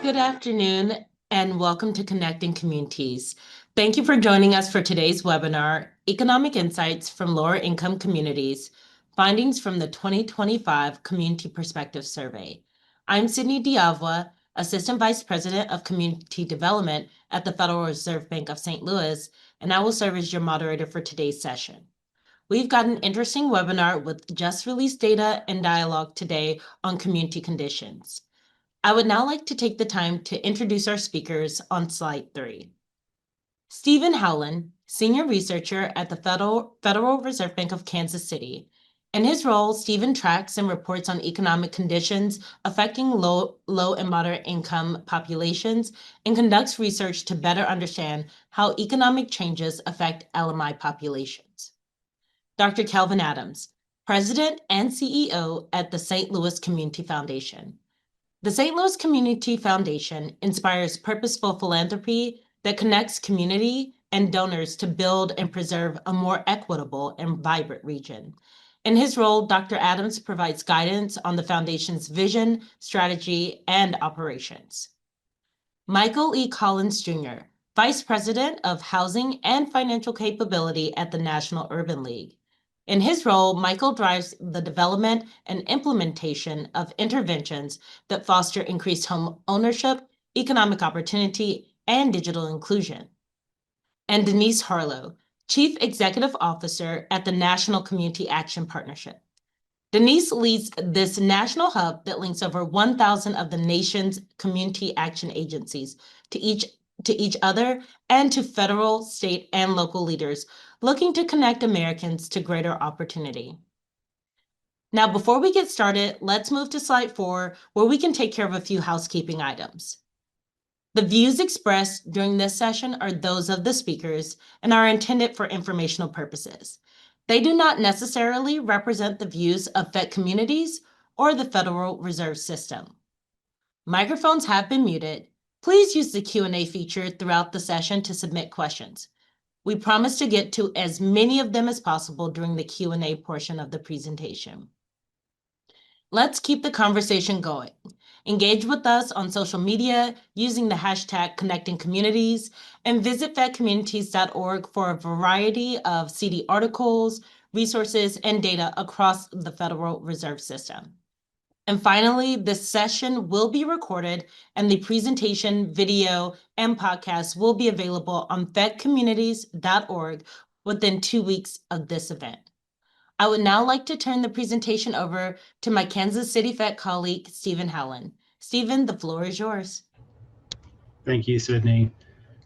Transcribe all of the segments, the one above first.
good afternoon, and welcome to Connecting Communities. Thank you for joining us for today's webinar, Economic Insights from Lower Income Communities, Findings from the 2025 Community Perspective Survey. I'm Sydney Diavua, Assistant Vice President of Community Development at the Federal Reserve Bank of St. Louis, and I will serve as your moderator for today's session. We've got an interesting webinar with just released data and dialogue today on community conditions. I would now like to take the time to introduce our speakers on slide 3. Stephen Howland, Senior Researcher at the Federal Reserve Bank of Kansas City. In his role, Stephen tracks and reports on economic conditions affecting low and moderate income populations and conducts research to better understand how economic changes affect LMI populations. Dr. Kelvin Adams, President and CEO at the St. Louis Community Foundation. The St. Louis Community Foundation inspires purposeful philanthropy that connects community and donors to build and preserve a more equitable and vibrant region. In his role, Dr. Adams provides guidance on the foundation's vision, strategy, and operations. Michael E. Collins Jr., Vice President of Housing and Financial Capability at the National Urban League. In his role, Michael drives the development and implementation of interventions that foster increased home ownership, economic opportunity, and digital inclusion. And Denise Harlow, Chief Executive Officer at the National Community Action Partnership. Denise leads this national hub that links over 1,000 of the nation's community action agencies to each other and to federal, state, and local leaders looking to connect Americans to greater opportunity. Now, before we get started, let's move to slide 4, where we can take care of a few housekeeping items. The views expressed during this session are those of the speakers and are intended for informational purposes. They do not necessarily represent the views of Fed Communities or the Federal Reserve System. Microphones have been muted. Please use the Q&A feature throughout the session to submit questions. We promise to get to as many of them as possible during the Q&A portion of the presentation. Let's keep the conversation going. Engage with us on social media using the hashtag Connecting Communities, and visit fedcommunities.org for a variety of CD articles, resources, and data across the Federal Reserve System. And finally, this session will be recorded, and the presentation, video, and podcast will be available on fedcommunities.org within 2 weeks of this event. I would now like to turn the presentation over to my Kansas City Fed colleague, Stephen Howland. Stephen, the floor is yours. Thank you, Sydney.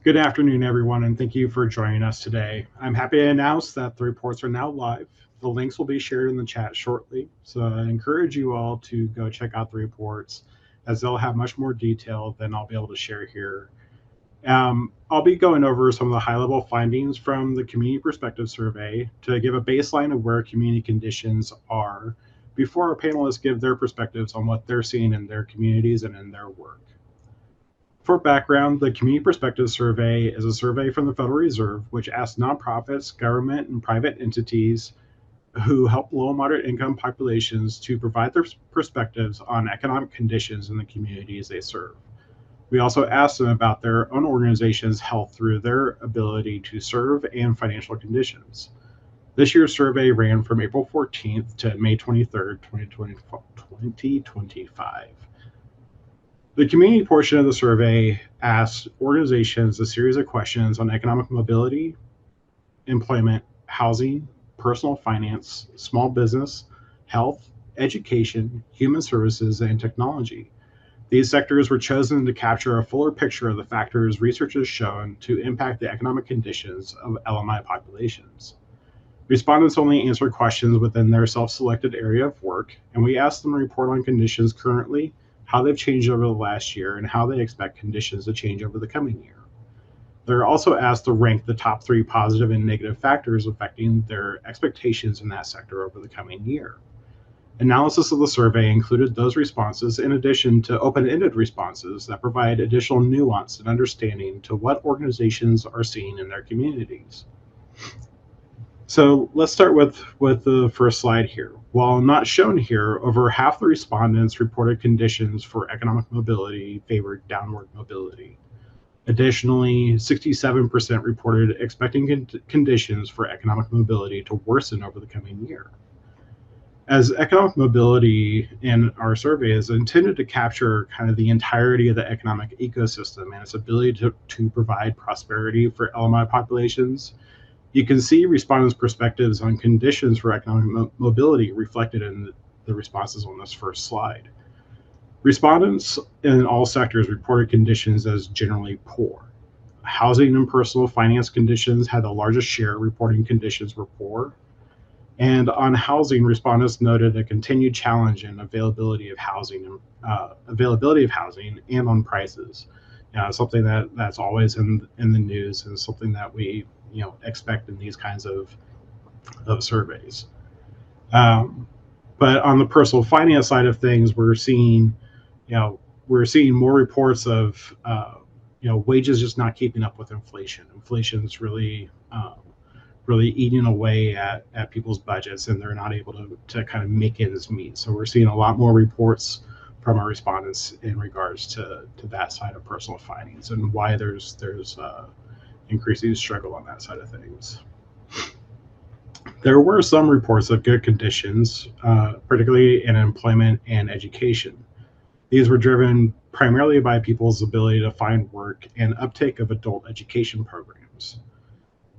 Good afternoon, everyone, and thank you for joining us today. I'm happy to announce that the reports are now live. The links will be shared in the chat shortly, so I encourage you all to go check out the reports, as they'll have much more detail than I'll be able to share here. I'll be going over some of the high-level findings from the Community Perspective Survey to give a baseline of where community conditions are before our panelists give their perspectives on what they're seeing in their communities and in their work. For background, the Community Perspective Survey is a survey from the Federal Reserve which asks nonprofits, government, and private entities who help low and moderate income populations to provide their perspectives on economic conditions in the communities they serve. We also asked them about their own organization's health through their ability to serve and financial conditions. This year's survey ran from April 14th to May 23rd, 2025. The community portion of the survey asked organizations a series of questions on economic mobility, employment, housing, personal finance, small business, health, education, human services, and technology. These sectors were chosen to capture a fuller picture of the factors research has shown to impact the economic conditions of LMI populations. Respondents only answered questions within their self-selected area of work, and we asked them to report on conditions currently, how they've changed over the last year, and how they expect conditions to change over the coming year. They're also asked to rank the top 3 positive and negative factors affecting their expectations in that sector over the coming year. Analysis of the survey included those responses in addition to open-ended responses that provide additional nuance and understanding to what organizations are seeing in their communities. So let's start with the first slide here. While not shown here, over half the respondents reported conditions for economic mobility favored downward mobility. Additionally, 67% reported expecting conditions for economic mobility to worsen over the coming year. As economic mobility in our survey is intended to capture kind of the entirety of the economic ecosystem and its ability to provide prosperity for LMI populations, you can see respondents' perspectives on conditions for economic mobility reflected in the responses on this first slide. Respondents in all sectors reported conditions as generally poor. Housing and personal finance conditions had the largest share, reporting conditions were poor. And on housing, respondents noted a continued challenge in availability of housing and on prices. Something that's always in the news and something that we expect in these kinds of surveys. But on the personal finance side of things, we're seeing more reports of wages just not keeping up with inflation. Inflation's really eating away at people's budgets, and they're not able to kind of make ends meet. So we're seeing a lot more reports from our respondents in regards to that side of personal finance and why there's increasing struggle on that side of things. There were some reports of good conditions, particularly in employment and education. These were driven primarily by people's ability to find work and uptake of adult education programs.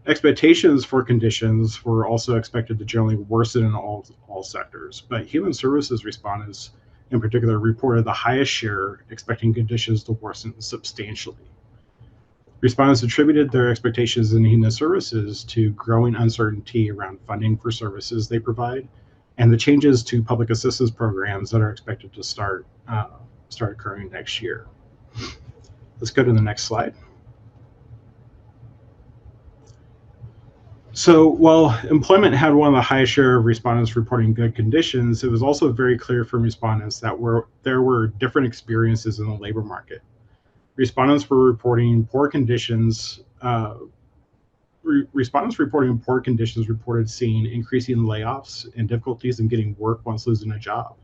Expectations for conditions were also expected to generally worsen in all sectors, but human services respondents in particular reported the highest share, expecting conditions to worsen substantially. Respondents attributed their expectations in human services to growing uncertainty around funding for services they provide and the changes to public assistance programs that are expected to start occurring next year. Let's go to the next slide. So while employment had one of the highest share of respondents reporting good conditions, it was also very clear from respondents that there were different experiences in the labor market. Respondents were reporting poor conditions. Respondents reporting poor conditions reported seeing increasing layoffs and difficulties in getting work once losing a job.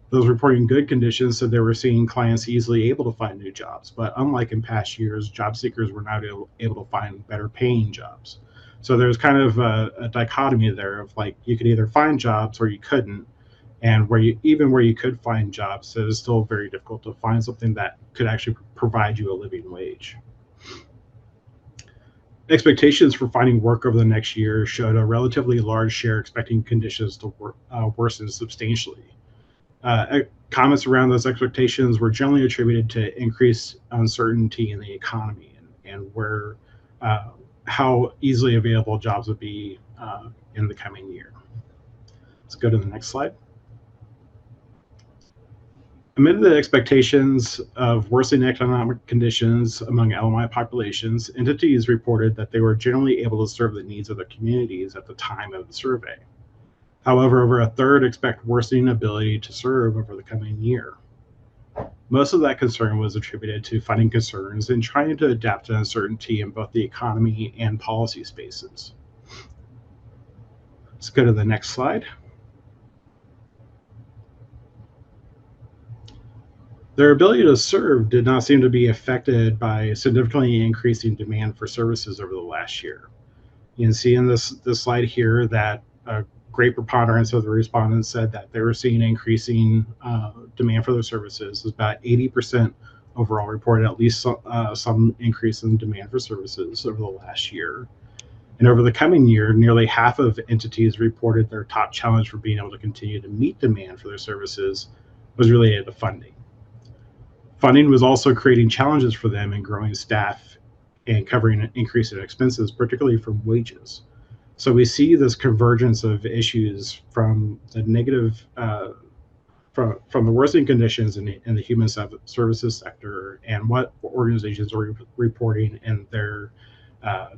Those reporting good conditions said they were seeing clients easily able to find new jobs, but unlike in past years, job seekers were not able to find better paying jobs. So there's kind of a dichotomy there of like you could either find jobs or you couldn't, and where you could find jobs, it is still very difficult to find something that could actually provide you a living wage. Expectations for finding work over the next year showed a relatively large share expecting conditions to worsen substantially. Comments around those expectations were generally attributed to increased uncertainty in the economy and where how easily available jobs would be in the coming year. Let's go to the next slide. Amid the expectations of worsening economic conditions among LMI populations, entities reported that they were generally able to serve the needs of their communities at the time of the survey. However, over a third expect worsening ability to serve over the coming year. Most of that concern was attributed to funding concerns and trying to adapt to uncertainty in both the economy and policy spaces. Let's go to the next slide. Their ability to serve did not seem to be affected by significantly increasing demand for services over the last year. You can see in this slide here that a great preponderance of the respondents said that they were seeing increasing demand for their services. About 80% overall reported at least some increase in demand for services over the last year. And over the coming year, nearly half of entities reported their top challenge for being able to continue to meet demand for their services was related to funding. Funding was also creating challenges for them in growing staff and covering an increase in expenses, particularly from wages. So we see this convergence of issues from the negative, from the worsening conditions in the human services sector and what organizations are reporting in their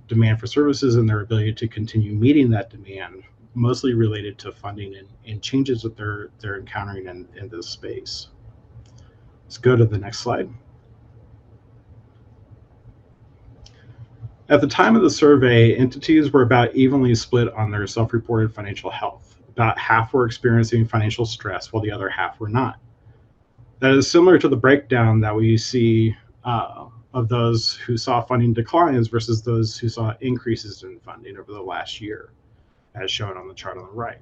demand for services and their ability to continue meeting that demand, mostly related to funding and changes that they're encountering in this space. Let's go to the next slide. At the time of the survey, entities were about evenly split on their self-reported financial health. About half were experiencing financial stress, while the other half were not. That is similar to the breakdown that we see of those who saw funding declines versus those who saw increases in funding over the last year, as shown on the chart on the right.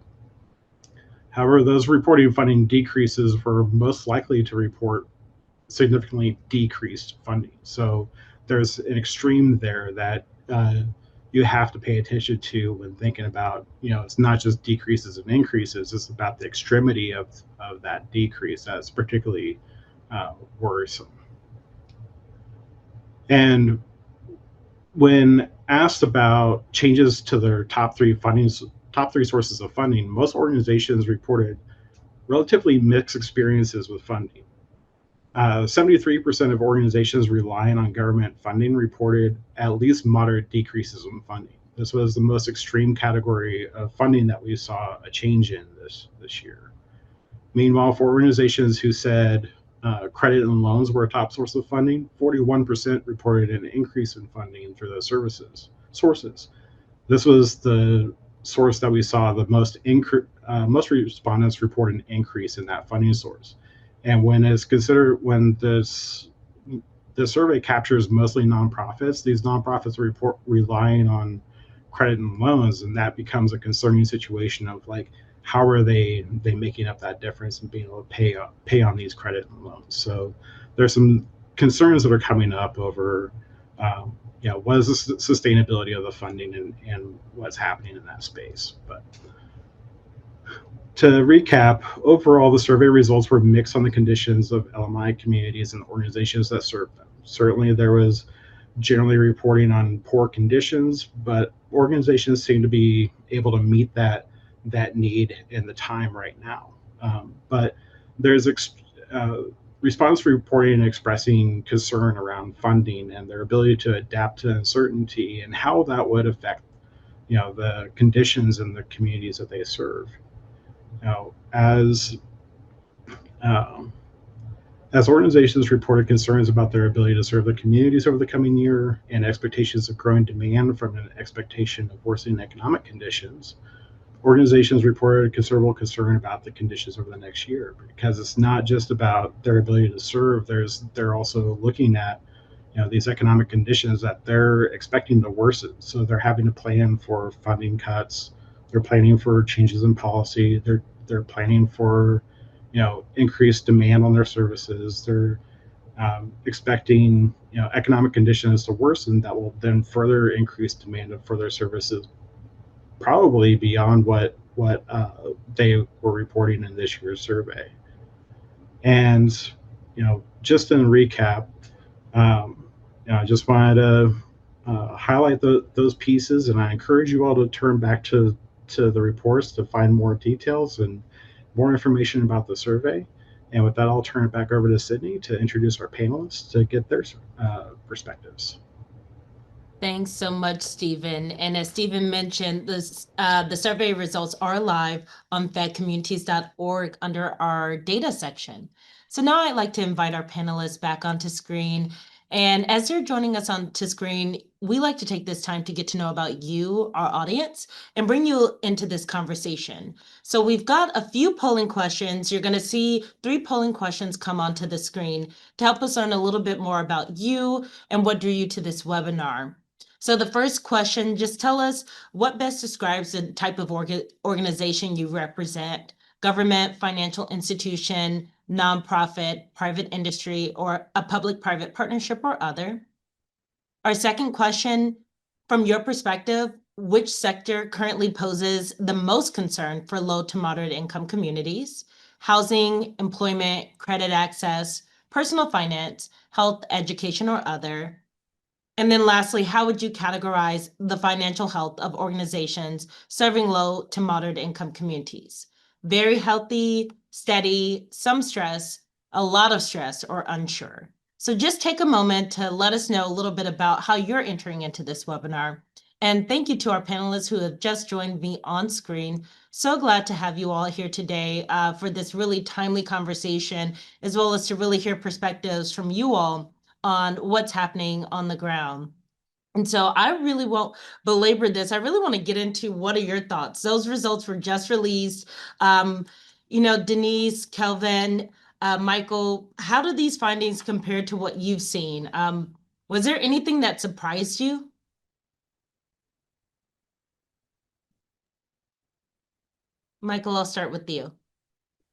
However, those reporting funding decreases were most likely to report significantly decreased funding. So there's an extreme there that you have to pay attention to when thinking about, it's not just decreases and increases, it's about the extremity of that decrease that's particularly worrisome. And when asked about changes to their top three sources of funding, most organizations reported relatively mixed experiences with funding. 73% of organizations relying on government funding reported at least moderate decreases in funding. This was the most extreme category of funding that we saw a change in this year. Meanwhile, for organizations who said credit and loans were a top source of funding, 41% reported an increase in funding through those sources. This was the source that we saw the most respondents report an increase in that funding source. And when it's considered, when the survey captures mostly nonprofits, these nonprofits report relying on credit and loans, and that becomes a concerning situation of like, how are they making up that difference and being able to pay on these credit and loans? So there's some concerns that are coming up over, what is the sustainability of the funding and what's happening in that space. But to recap, overall, the survey results were mixed on the conditions of LMI communities and organizations that serve them. Certainly, there was generally reporting on poor conditions, but organizations seem to be able to meet that need in the time right now. But there's response reporting and expressing concern around funding and their ability to adapt to uncertainty and how that would affect, the conditions in the communities that they serve. As organizations reported concerns about their ability to serve the communities over the coming year and expectations of growing demand from an expectation of worsening economic conditions, organizations reported a considerable concern about the conditions over the next year, because it's not just about their ability to serve. They're also looking at these economic conditions that they're expecting to worsen. So they're having to plan for funding cuts. They're planning for changes in policy. They're planning for increased demand on their services. They're expecting economic conditions to worsen that will then further increase demand for their services, probably beyond what they were reporting in this year's survey. And just in recap, I just wanted to highlight those pieces, and I encourage you all to turn back to the reports to find more details and more information about the survey. And with that, I'll turn it back over to Sydney to introduce our panelists to get their perspectives. Thanks so much, Stephen. And as Stephen mentioned, the survey results are live on fedcommunities.org under our data section. So now I'd like to invite our panelists back onto screen. And as you're joining us onto screen, we like to take this time to get to know about you, our audience, and bring you into this conversation. So we've got a few polling questions. You're going to see 3 polling questions come onto the screen to help us learn a little bit more about you and what drew you to this webinar. So the first question, just tell us what best describes the type of organization you represent: government, financial institution, nonprofit, private industry, or a public-private partnership or other. Our second question, from your perspective, which sector currently poses the most concern for low to moderate income communities? Housing, employment, credit access, personal finance, health, education, or other. And then lastly, how would you categorize the financial health of organizations serving low to moderate income communities? Very healthy, steady, some stress, a lot of stress, or unsure. So just take a moment to let us know a little bit about how you're entering into this webinar. And thank you to our panelists who have just joined me on screen. So glad to have you all here today for this really timely conversation, as well as to really hear perspectives from you all on what's happening on the ground. And so I really won't belabor this. I really want to get into what are your thoughts? Those results were just released. Um, Denise, Kelvin, Michael, how do these findings compare to what you've seen? Was there anything that surprised you? Michael, I'll start with you.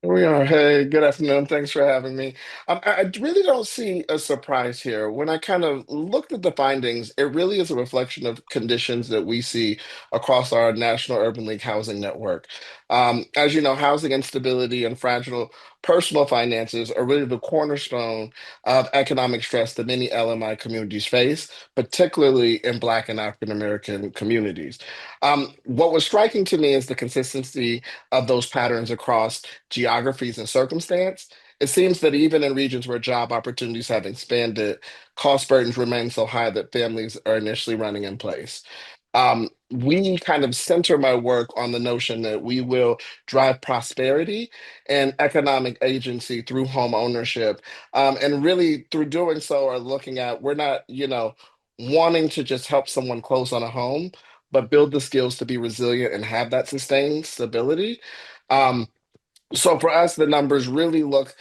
Here we are. Hey, good afternoon. Thanks for having me. I really don't see a surprise here. When I kind of looked at the findings, it really is a reflection of conditions that we see across our National Urban League housing network. As you know, housing instability and fragile personal finances are really the cornerstone of economic stress that many LMI communities face, particularly in Black and African American communities. What was striking to me is the consistency of those patterns across geographies and circumstance. It seems that even in regions where job opportunities have expanded, cost burdens remain so high that families are initially running in place. We kind of center my work on the notion that we will drive prosperity and economic agency through home ownership. And really, through doing so, are looking at we're not, wanting to just help someone close on a home, but build the skills to be resilient and have that sustained stability. Um, so for us, the numbers really look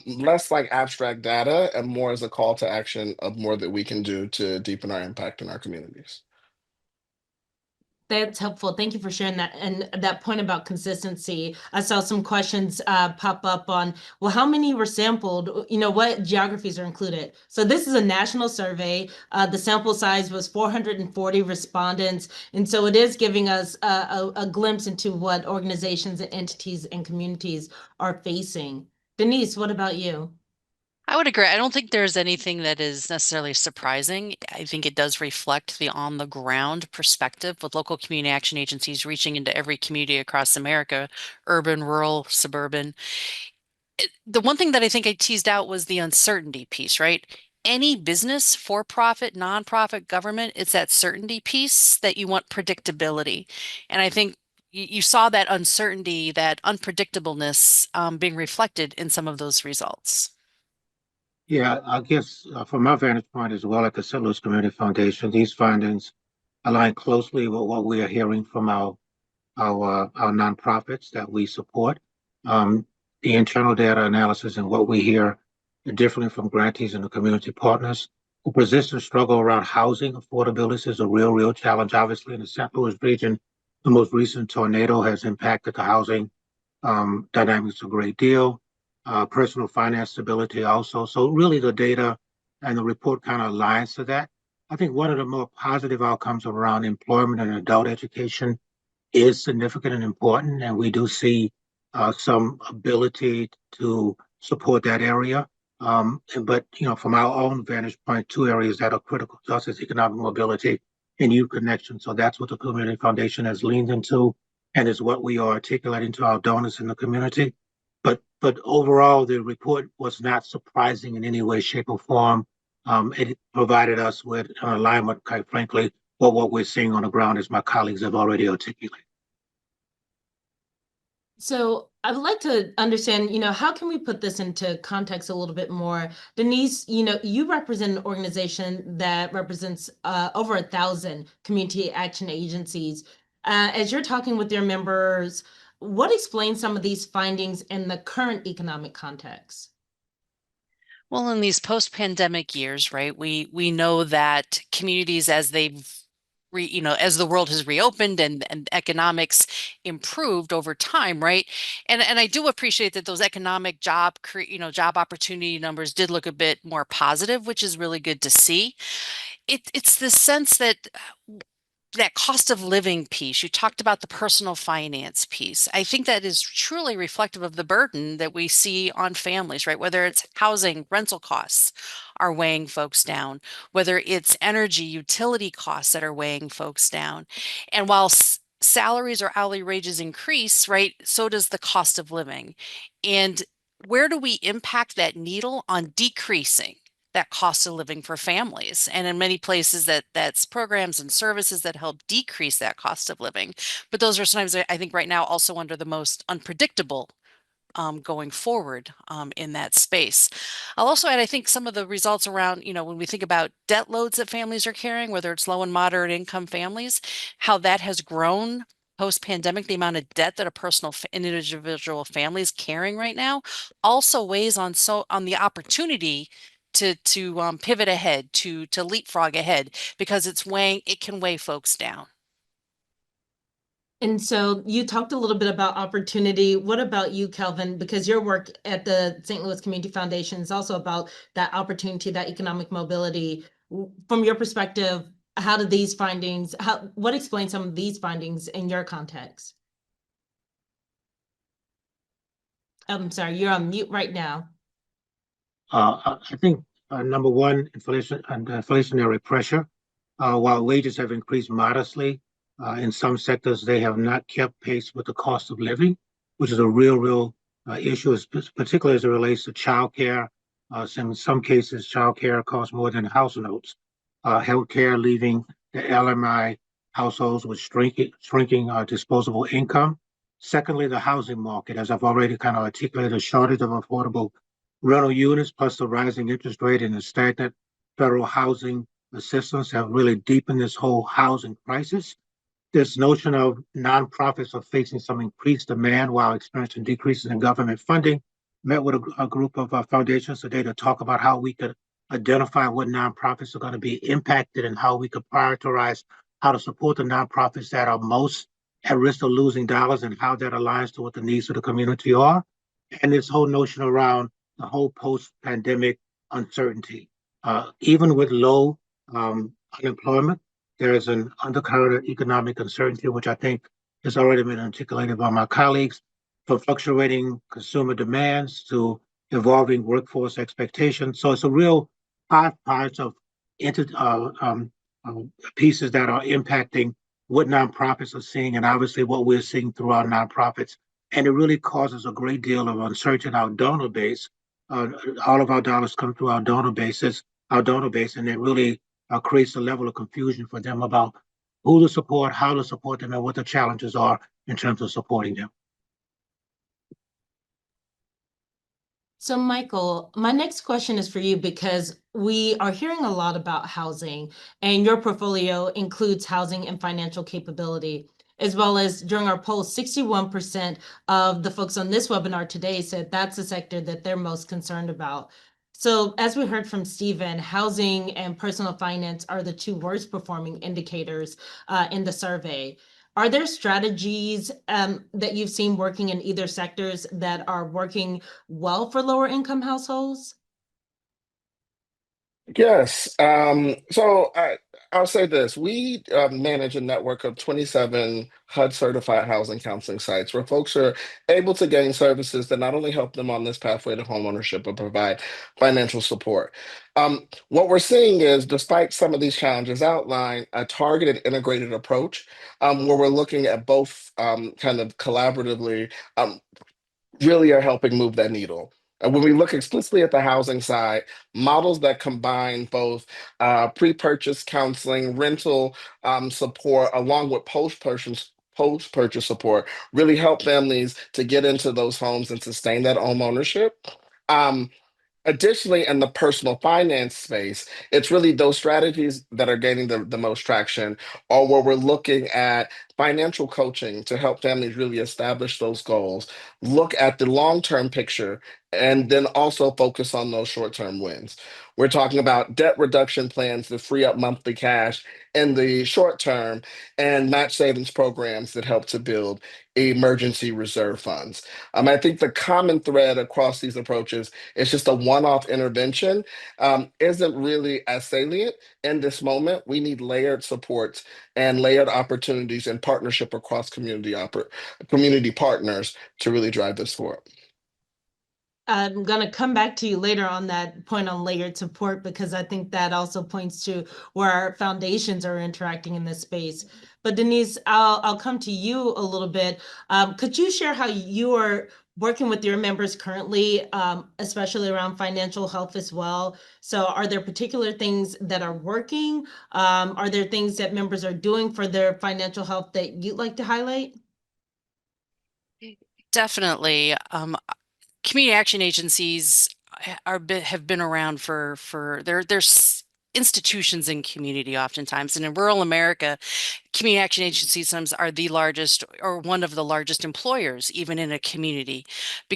less like abstract data and more as a call to action of more that we can do to deepen our impact in our communities. That's helpful. Thank you for sharing that. And that point about consistency, I saw some questions pop up on, well, how many were sampled? What geographies are included? So this is a national survey. The sample size was 440 respondents. And so it is giving us a glimpse into what organizations and entities and communities are facing. Denise, what about you? I would agree. I don't think there's anything that is necessarily surprising. I think it does reflect the on the ground perspective with local community action agencies reaching into every community across America, urban, rural, suburban. The one thing that I think I teased out was the uncertainty piece, right? Any business, for profit, nonprofit, government, it's that certainty piece that you want predictability. And I think you saw that uncertainty, that unpredictableness being reflected in some of those results. Yeah, I guess from my vantage point as well at the St. Louis Community Foundation, these findings align closely with what we are hearing from our nonprofits that we support. The internal data analysis and what we hear differently from grantees and the community partners. The persistent struggle around housing affordability is a real challenge. Obviously, in the St. Louis region, the most recent tornado has impacted the housing dynamics a great deal. Personal finance stability also. So really the data and the report kind of aligns to that. I think one of the more positive outcomes around employment and adult education is significant and important, and we do see some ability to support that area. But from our own vantage point, two areas that are critical to us is economic mobility and youth connection. So that's what the Community Foundation has leaned into, and is what we are articulating to our donors in the community. But overall, the report was not surprising in any way, shape, or form. It provided us with an alignment, quite frankly, with what we're seeing on the ground, as my colleagues have already articulated. So I would like to understand, how can we put this into context a little bit more? Denise, you represent an organization that represents over 1,000 community action agencies. As you're talking with your members, what explains some of these findings in the current economic context? Well, in these post-pandemic years, right, we know that communities as they've as the world has reopened and economics improved over time, right? And I do appreciate that those economic job opportunity numbers did look a bit more positive, which is really good to see. It's the sense that that cost of living piece, you talked about the personal finance piece. I think that is truly reflective of the burden that we see on families, right? Whether it's housing, rental costs are weighing folks down, whether it's energy, utility costs that are weighing folks down. And while salaries or hourly wages increase, right, so does the cost of living. And where do we impact that needle on decreasing that cost of living for families? And in many places that's programs and services that help decrease that cost of living. But those are sometimes, I think right now, also under the most unpredictable going forward in that space. I'll also add, I think some of the results around, when we think about debt loads that families are carrying, whether it's low and moderate income families, how that has grown post-pandemic, the amount of debt that a individual family is carrying right now also weighs on the opportunity to pivot ahead, to leapfrog ahead, because it can weigh folks down. And so you talked a little bit about opportunity. What about you, Kelvin? Because your work at the St. Louis Community Foundation is also about that opportunity, that economic mobility. From your perspective, how do these findings, what explains some of these findings in your context? I'm sorry, you're on mute right now. I think number one, inflation and inflationary pressure. While wages have increased modestly, in some sectors they have not kept pace with the cost of living, which is a real issue, particularly as it relates to childcare. In some cases, childcare costs more than house notes. Healthcare leaving the LMI households with shrinking disposable income. Secondly, the housing market, as I've already kind of articulated, a shortage of affordable rental units, plus the rising interest rate and the stagnant federal housing assistance have really deepened this whole housing crisis. This notion of nonprofits are facing some increased demand while experiencing decreases in government funding. Met with a group of foundations today to talk about how we could identify what nonprofits are going to be impacted and how we could prioritize how to support the nonprofits that are most at risk of losing dollars and how that aligns to what the needs of the community are. And this whole notion around the whole post-pandemic uncertainty. Even with low unemployment, there is an undercurrent of economic uncertainty, which I think has already been articulated by my colleagues, from fluctuating consumer demands to evolving workforce expectations. So it's a real 5 parts of pieces that are impacting what nonprofits are seeing and obviously what we're seeing through our nonprofits. And it really causes a great deal of uncertainty in our donor base. All of our dollars come through our donor base, and it really creates a level of confusion for them about who to support, how to support them, and what the challenges are in terms of supporting them. So Michael, my next question is for you because we are hearing a lot about housing, and your portfolio includes housing and financial capability, as well as during our poll, 61% of the folks on this webinar today said that's the sector that they're most concerned about. So as we heard from Stephen, housing and personal finance are the two worst performing indicators in the survey. Are there strategies that you've seen working in either sectors that are working well for lower income households? Yes. I'll say this. We manage a network of 27 HUD certified housing counseling sites where folks are able to gain services that not only help them on this pathway to homeownership, but provide financial support. What we're seeing is, despite some of these challenges outlined, a targeted integrated approach where we're looking at both kind of collaboratively really are helping move that needle. And when we look explicitly at the housing side, models that combine both pre-purchase counseling, rental support, along with post-purchase support, really help families to get into those homes and sustain that home ownership. Additionally, in the personal finance space, it's really those strategies that are gaining the most traction, or where we're looking at financial coaching to help families really establish those goals, look at the long-term picture, and then also focus on those short-term wins. We're talking about debt reduction plans to free up monthly cash in the short term and match savings programs that help to build emergency reserve funds. I think the common thread across these approaches is just a one-off intervention isn't really as salient in this moment. We need layered supports and layered opportunities and partnership across community partners to really drive this forward. I'm going to come back to you later on that point on layered support, because I think that also points to where our foundations are interacting in this space. But Denise, I'll come to you a little bit. Could you share how you are working with your members currently, especially around financial health as well? So are there particular things that are working? Are there things that members are doing for their financial health that you'd like to highlight? Definitely. community action agencies have been around there's institutions in community oftentimes, and in rural America, community action agencies sometimes are the largest or one of the largest employers even in a community,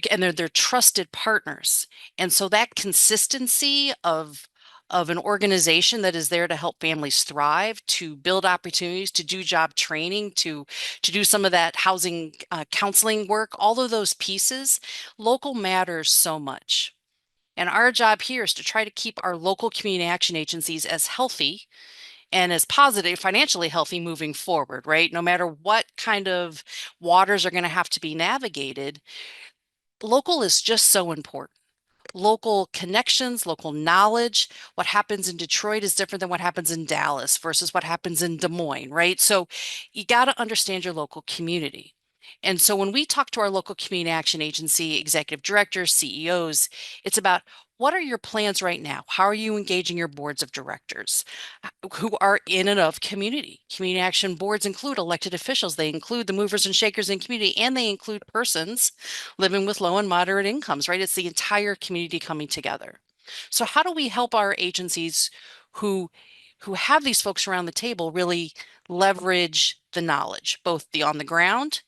and they're trusted partners. And so that consistency of an organization that is there to help families thrive, to build opportunities, to do job training, to do some of that housing counseling work, all of those pieces, local matters so much. And our job here is to try to keep our local community action agencies as healthy and as positive, financially healthy moving forward, right? No matter what kind of waters are going to have to be navigated, local is just so important. Local connections, local knowledge. What happens in Detroit is different than what happens in Dallas versus what happens in Des Moines, right? So you got to understand your local community. And so when we talk to our local community action agency executive directors, CEOs, it's about what are your plans right now? How are you engaging your boards of directors who are in and of community? Community action boards include elected officials. They include the movers and shakers in community, and they include persons living with low and moderate incomes, right? It's the entire community coming together. So how do we help our agencies who have these folks around the table really leverage the knowledge, both the on the ground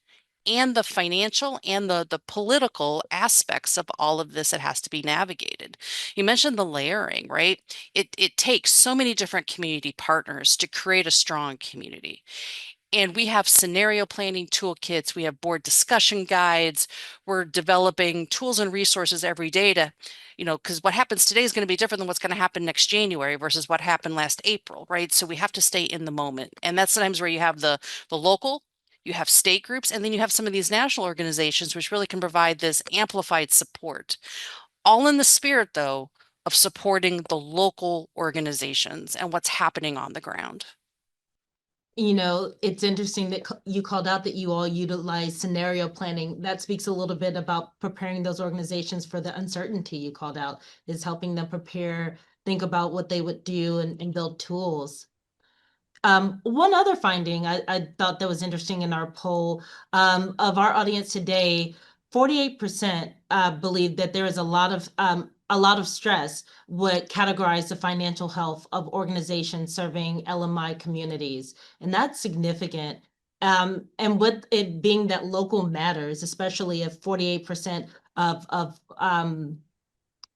and the financial and the political aspects of all of this that has to be navigated? You mentioned the layering, right? It takes so many different community partners to create a strong community. And we have scenario planning toolkits, we have board discussion guides, we're developing tools and resources every day to, because what happens today is going to be different than what's going to happen next January versus what happened last April, right? So we have to stay in the moment. And that's sometimes where you have the local, you have state groups, and then you have some of these national organizations, which really can provide this amplified support. All in the spirit, though, of supporting the local organizations and what's happening on the ground. It's interesting that you called out that you all utilize scenario planning. That speaks a little bit about preparing those organizations for the uncertainty you called out, is helping them prepare, think about what they would do and build tools. One other finding I thought that was interesting in our poll of our audience today, 48% believe that there is a lot of stress would categorize the financial health of organizations serving LMI communities, and that's significant. And with it being that local matters, especially if 48% of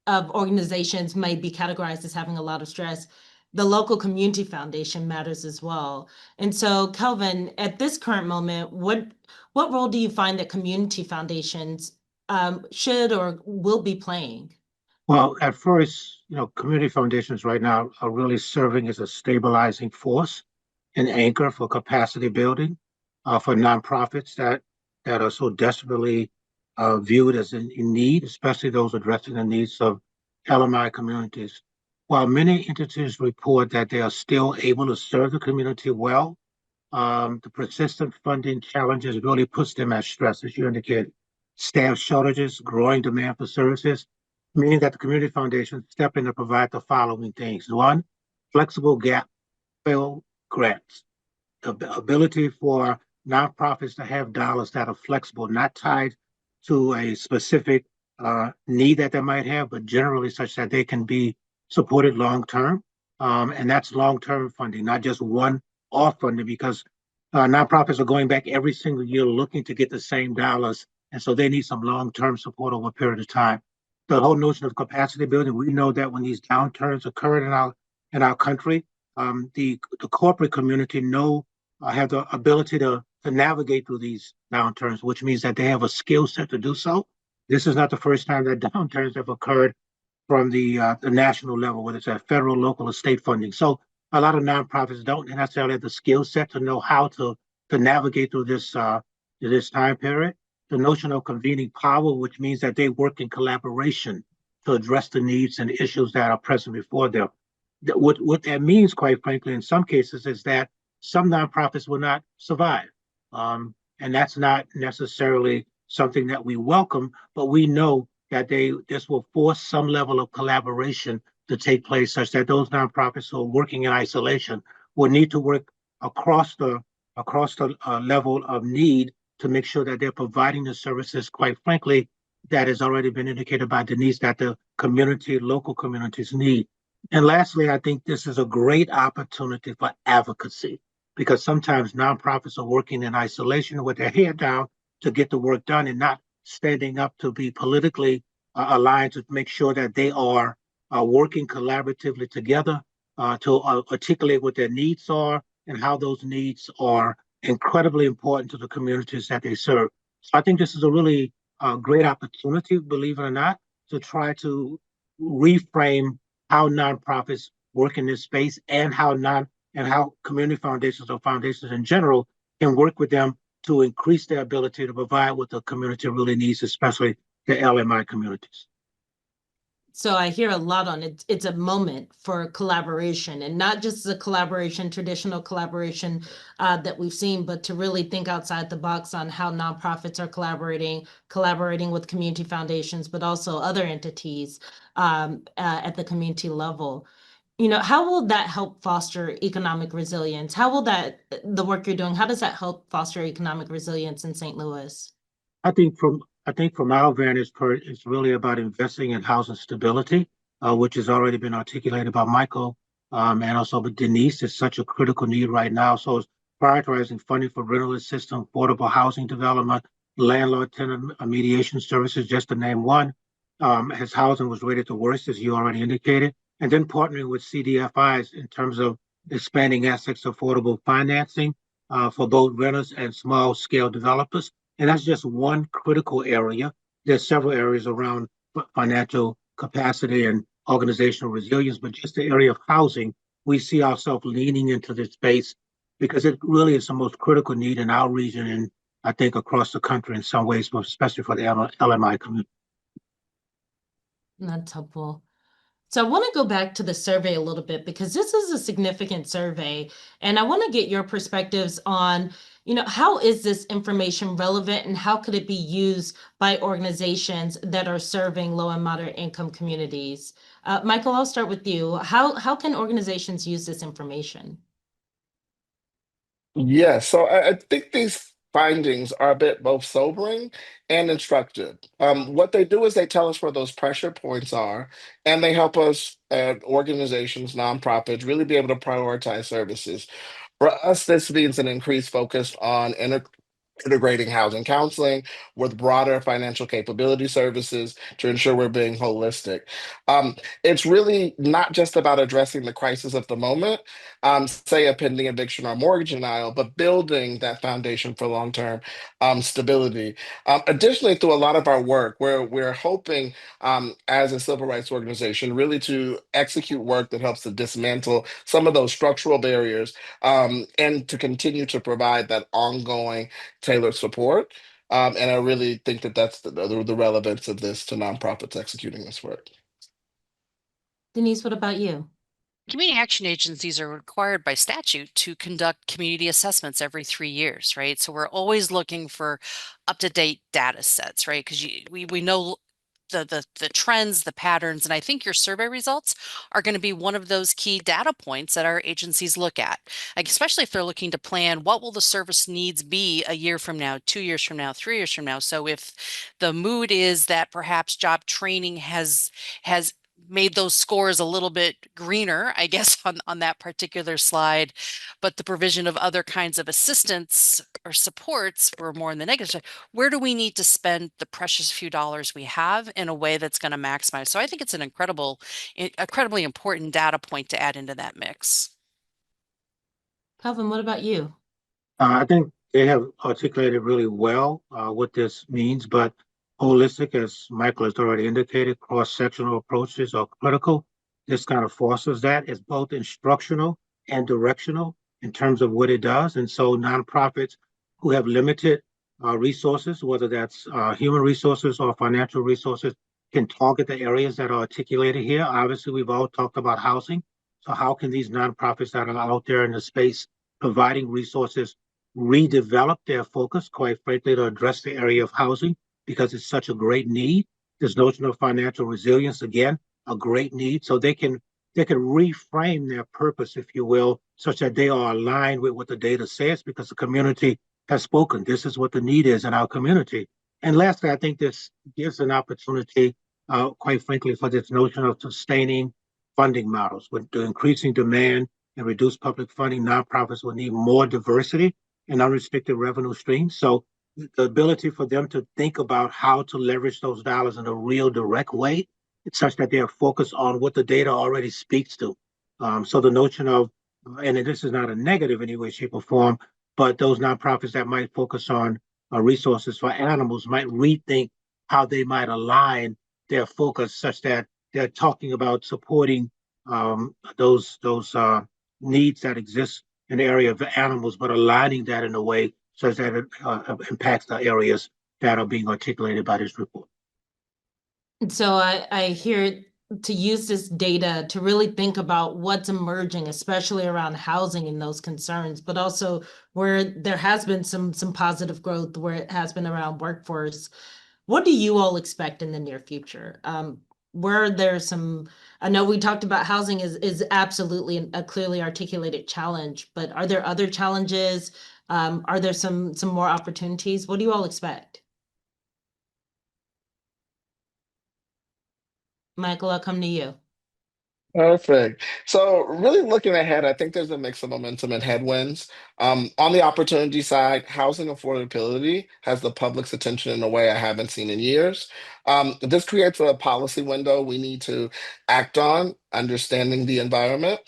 organizations may be categorized as having a lot of stress, the local community foundation matters as well. And so, Kelvin, at this current moment, what role do you find that community foundations should or will be playing? Well, at first, community foundations right now are really serving as a stabilizing force, an anchor for capacity building for nonprofits that are so desperately viewed as in need, especially those addressing the needs of LMI communities. While many entities report that they are still able to serve the community well, the persistent funding challenges really puts them at stress, as you indicated. Staff shortages, growing demand for services, meaning that the community foundations step in to provide the following things. One, flexible gap fill grants, the ability for nonprofits to have dollars that are flexible, not tied to a specific need that they might have, but generally such that they can be supported long-term. And that's long-term funding, not just one-off funding, because nonprofits are going back every single year looking to get the same dollars. And so they need some long-term support over a period of time. The whole notion of capacity building, we know that when these downturns occurred in our country, the corporate community have the ability to navigate through these downturns, which means that they have a skill set to do so. This is not the first time that downturns have occurred from the national level, whether it's at federal, local, or state funding. So a lot of nonprofits don't necessarily have the skill set to know how to navigate through this time period. The notion of convening power, which means that they work in collaboration to address the needs and issues that are present before them. What that means, quite frankly, in some cases, is that some nonprofits will not survive. And that's not necessarily something that we welcome, but we know that this will force some level of collaboration to take place, such that those nonprofits who are working in isolation will need to work across the level of need to make sure that they're providing the services, quite frankly, that has already been indicated by Denise that the community, local communities need. And lastly, I think this is a great opportunity for advocacy because sometimes nonprofits are working in isolation with their head down to get the work done and not standing up to be politically aligned to make sure that they are working collaboratively together to articulate what their needs are and how those needs are incredibly important to the communities that they serve. So I think this is a really great opportunity, believe it or not, to try to reframe how nonprofits work in this space and how community foundations or foundations in general can work with them to increase their ability to provide what the community really needs, especially the LMI communities. So I hear a lot on it. It's a moment for collaboration, and not just the collaboration, traditional collaboration that we've seen, but to really think outside the box on how nonprofits are collaborating with community foundations, but also other entities at the community level. How will that help foster economic resilience? How will the work you're doing, how does that help foster economic resilience in St. Louis? I think from our vantage point, it's really about investing in housing stability, which has already been articulated by Michael, and also by Denise. Is such a critical need right now. So it's prioritizing funding for rental assistance, affordable housing development, landlord-tenant mediation services, just to name one, as housing was rated the worst, as you already indicated, and then partnering with CDFIs in terms of expanding access to affordable financing for both renters and small-scale developers. And that's just one critical area. There's several areas around financial capacity and organizational resilience, but just the area of housing, we see ourselves leaning into this space because it really is the most critical need in our region and I think across the country in some ways, but especially for the LMI community. That's helpful. So I want to go back to the survey a little bit because this is a significant survey, and I want to get your perspectives on, how is this information relevant and how could it be used by organizations that are serving low and moderate income communities? Michael, I'll start with you. How can organizations use this information? Yeah, so I think these findings are a bit both sobering and instructive. What they do is they tell us where those pressure points are, and they help us, organizations, nonprofits, really be able to prioritize services. For us, this means an increased focus on integrating housing counseling with broader financial capability services to ensure we're being holistic. Um, it's really not just about addressing the crisis of the moment, say a pending eviction or mortgage denial, but building that foundation for long-term stability. Additionally, through a lot of our work, we're hoping as a civil rights organization really to execute work that helps to dismantle some of those structural barriers and to continue to provide that ongoing tailored support. And I really think that that's the relevance of this to nonprofits executing this work. Denise, what about you? Community action agencies are required by statute to conduct community assessments every 3 years, right? So we're always looking for up-to-date data sets, right? Because we know the trends, the patterns, and I think your survey results are going to be one of those key data points that our agencies look at, like especially if they're looking to plan what will the service needs be a year from now, 2 years from now, 3 years from now. So if the mood is that perhaps job training has made those scores a little bit greener, I guess, on that particular slide, but the provision of other kinds of assistance or supports were more in the negative side. Where do we need to spend the precious few dollars we have in a way that's going to maximize? So I think it's an incredibly important data point to add into that mix. Calvin, what about you? I think they have articulated really well what this means, but holistic, as Michael has already indicated, cross-sectional approaches are critical. This kind of fosters that. It's both instructional and directional in terms of what it does. And so nonprofits who have limited resources, whether that's human resources or financial resources, can target the areas that are articulated here. Obviously, we've all talked about housing. So how can these nonprofits that are out there in the space providing resources redevelop their focus, quite frankly, to address the area of housing because it's such a great need. This notion of financial resilience, again, a great need. So they can reframe their purpose, if you will, such that they are aligned with what the data says because the community has spoken. This is what the need is in our community. And lastly, I think this gives an opportunity, quite frankly, for this notion of sustaining funding models. With the increasing demand and reduced public funding, nonprofits will need more diversity and unrestricted revenue streams. So the ability for them to think about how to leverage those dollars in a real direct way, it's such that they are focused on what the data already speaks to. So the notion of, and this is not a negative in any way, shape, or form, but those nonprofits that might focus on resources for animals might rethink how they might align their focus such that they're talking about supporting those needs that exist in the area of animals, but aligning that in a way such that it impacts the areas that are being articulated by this report. So I hear to use this data to really think about what's emerging, especially around housing and those concerns, but also where there has been some positive growth, where it has been around workforce. What do you all expect in the near future? Where there's some, I know we talked about housing is absolutely a clearly articulated challenge, but are there other challenges? Are there some more opportunities? What do you all expect? Michael, I'll come to you. Perfect. So, really looking ahead, I think there's a mix of momentum and headwinds. On the opportunity side, housing affordability has the public's attention in a way I haven't seen in years. This creates a policy window we need to act on, understanding the environment.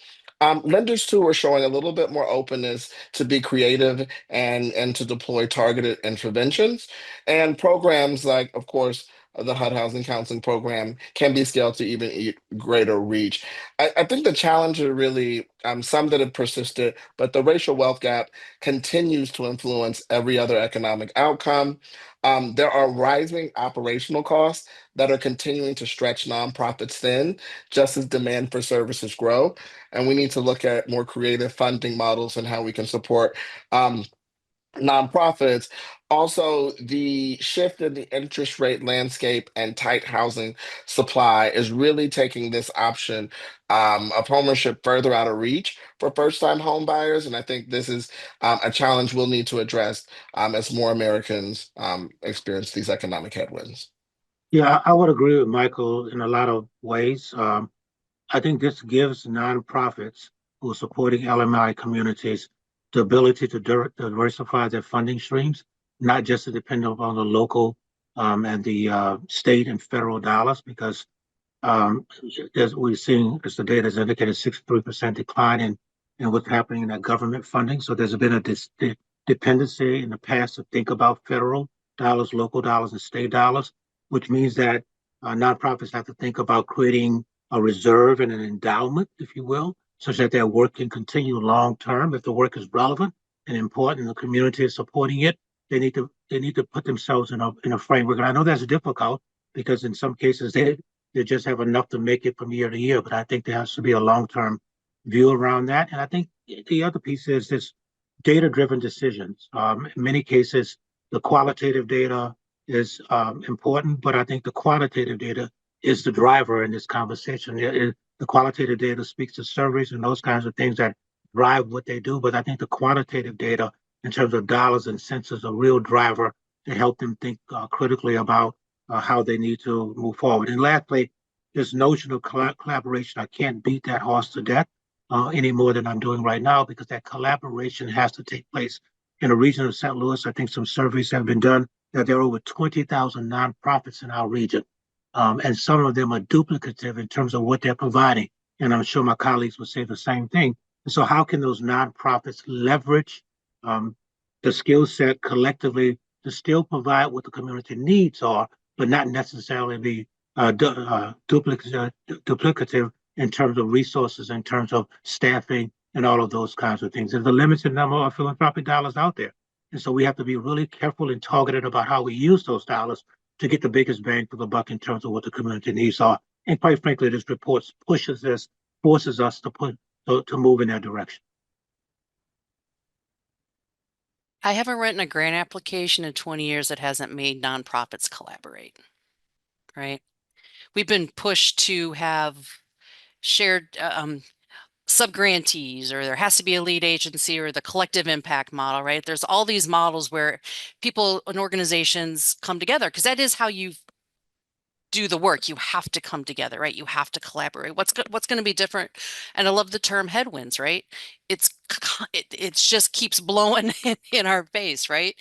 Lenders too are showing a little bit more openness to be creative and to deploy targeted interventions. And programs like, of course, the HUD Housing Counseling Program can be scaled to even greater reach. I think the challenge are really some that have persisted, but the racial wealth gap continues to influence every other economic outcome. There are rising operational costs that are continuing to stretch nonprofits thin, just as demand for services grow. And we need to look at more creative funding models and how we can support um, nonprofits. Also, the shift in the interest rate landscape and tight housing supply is really taking this option of homeownership further out of reach for first-time home buyers. And I think this is a challenge we'll need to address as more Americans experience these economic headwinds. Yeah, I would agree with Michael in a lot of ways. I think this gives nonprofits who are supporting LMI communities the ability to diversify their funding streams, not just to depend on the local and the state and federal dollars, because as we've seen, as the data has indicated, 63% decline in what's happening in that government funding. So there's been a dependency in the past to think about federal dollars, local dollars, and state dollars, which means that nonprofits have to think about creating a reserve and an endowment, if you will, such that their work can continue long term. If the work is relevant and important, and the community is supporting it, they need to put themselves in a framework. And I know that's difficult because in some cases they just have enough to make it from year to year. But I think there has to be a long term view around that. And I think the other piece is this data driven decisions. In many cases, the qualitative data is important, but I think the quantitative data is the driver in this conversation. The qualitative data speaks to surveys and those kinds of things that drive what they do, but I think the quantitative data in terms of dollars and cents is a real driver to help them think critically about how they need to move forward. And lastly, this notion of collaboration, I can't beat that horse to death any more than I'm doing right now, because that collaboration has to take place. In the region of St. Louis, I think some surveys have been done that there are over 20,000 nonprofits in our region. And some of them are duplicative in terms of what they're providing. And I'm sure my colleagues would say the same thing. And so how can those nonprofits leverage um, the skill set collectively to still provide what the community needs are, but not necessarily be duplicative in terms of resources, in terms of staffing, and all of those kinds of things. There's a limited number of philanthropic dollars out there. And so we have to be really careful and targeted about how we use those dollars to get the biggest bang for the buck in terms of what the community needs are. And quite frankly, this report forces us to move in that direction. I haven't written a grant application in 20 years that hasn't made nonprofits collaborate, right? We've been pushed to have shared subgrantees, or there has to be a lead agency, or the collective impact model, right? There's all these models where people and organizations come together, because that is how you do the work. You have to come together, right? You have to collaborate. What's going to be different? And I love the term headwinds, right? It just keeps blowing in our face, right?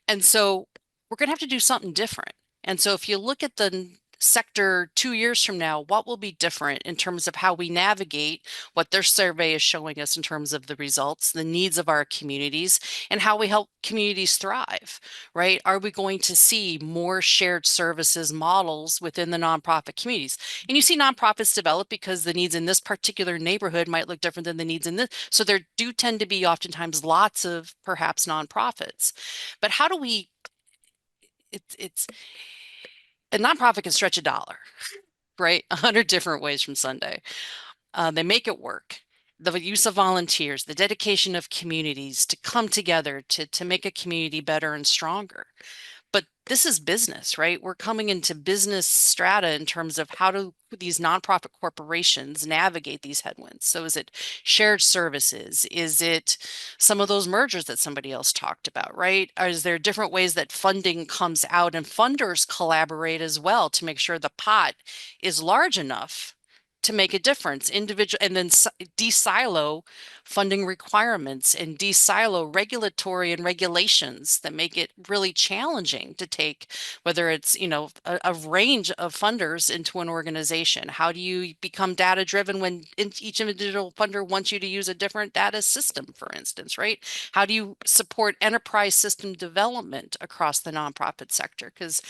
And so we're going to have to do something different. And so if you look at the sector 2 years from now, what will be different in terms of how we navigate what their survey is showing us in terms of the results, the needs of our communities, and how we help communities thrive, right? Are we going to see more shared services models within the nonprofit communities? And you see nonprofits develop because the needs in this particular neighborhood might look different than the needs in this. So there do tend to be oftentimes lots of perhaps nonprofits. But how do we, it's a nonprofit can stretch $1, right? 100 different ways from Sunday. They make it work. The use of volunteers, the dedication of communities to come together to make a community better and stronger. But this is business, right? We're coming into business strata in terms of how do these nonprofit corporations navigate these headwinds. So is it shared services? Is it some of those mergers that somebody else talked about, right? Or is there different ways that funding comes out and funders collaborate as well to make sure the pot is large enough to make a difference, individual, and then de-silo funding requirements and de-silo regulatory and regulations that make it really challenging to take, whether it's, a range of funders into an organization. How do you become data driven when each individual funder wants you to use a different data system, for instance, right? How do you support enterprise system development across the nonprofit sector? Because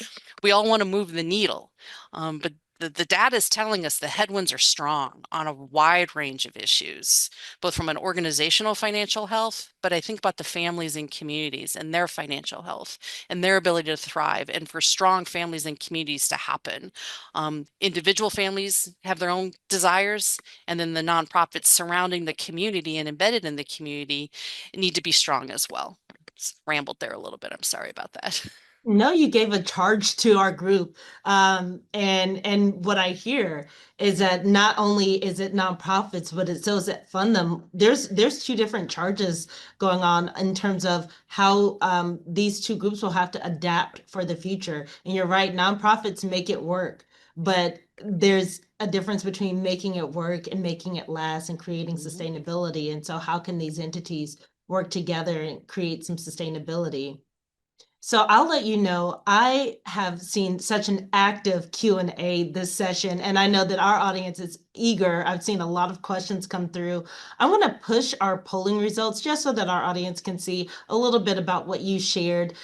we all want to move the needle, but the data is telling us the headwinds are strong on a wide range of issues, both from an organizational financial health, but I think about the families and communities and their financial health and their ability to thrive, and for strong families and communities to happen. Individual families have their own desires, and then the nonprofits surrounding the community and embedded in the community need to be strong as well. Just rambled there a little bit. I'm sorry about that. No, you gave a charge to our group. And what I hear is that not only is it nonprofits, but it's those that fund them. There's two different charges going on in terms of how these two groups will have to adapt for the future. And you're right, nonprofits make it work, but there's a difference between making it work and making it last and creating sustainability. And so how can these entities work together and create some sustainability? So I'll let you know, I have seen such an active Q&A this session, and I know that our audience is eager. I've seen a lot of questions come through. I'm going to push our polling results just so that our audience can see a little bit about what you shared